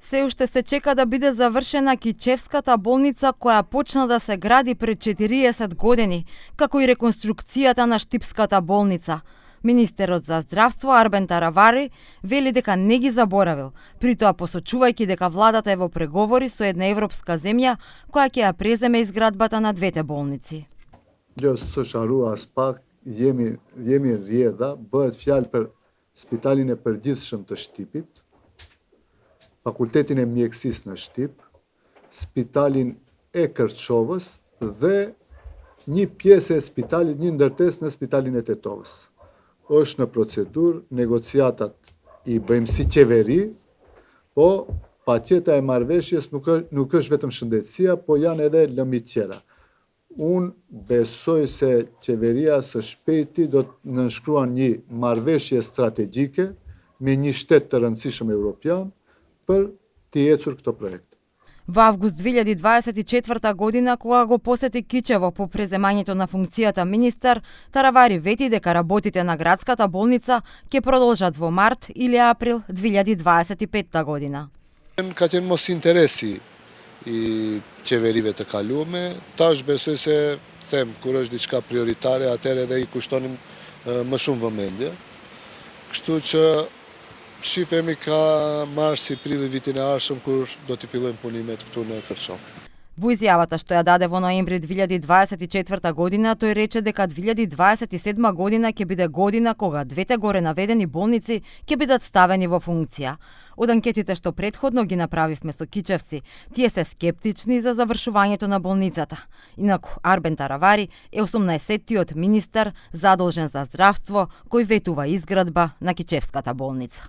Се уште се чека да биде завршена Кичевската болница која почна да се гради пред 40 години, како и реконструкцијата на Штипската болница. Министерот за здравство Арбен Таравари вели дека не ги заборавил, притоа посочувајќи дека владата е во преговори со една европска земја која ќе ја преземе изградбата на двете болници. Jo shoqëruas pak jemi rrjedha, bëhet fjalë për spitalin e përgjithshëm të Shtipit, fakultetin e mjekësisë në Shtip, spitalin e Kërçovës dhe një pjesë e spitalit, një ndërtesë në spitalin e Tetovës. Është në procedurë, negociatat I bëjmë si qeveri, po paqeta e marrëveshjes nuk është vetëm shëndetësia, po janë edhe lëmit tjera. Unë besoj se qeveria së shpejti do të nënshkruan një marrëveshje strategjike me një shtet të rëndësishëm evropian për të ecur këto projekte. Во август 2024 година, кога го посети Кичево по преземањето на функцијата министер, Таравари вети дека работите на градската болница ќе продолжат во март или април 2025 година. Ka qenë mos interesi I qeverive të kaluame, tash besoj se kur është diçka prioritare, atëherë edhe I kushtonim më shumë vëmendje. Kështu që shifemi ka mars prill vitin e ardhshëm kur do të fillojmë punimet këtu në Kërçov. Во изјавата што ја даде во ноември 2024 година, тој рече дека 2027 година ќе биде година кога двете горе наведени болници ќе бидат ставени во функција. Од анкетите што претходно ги направивме со кичевци, тие се скептични за завршувањето на болницата. Инаку Арбен Таравари е 18-тиот министер задолжен за здравство кој ветува изградба на Кичевската болница.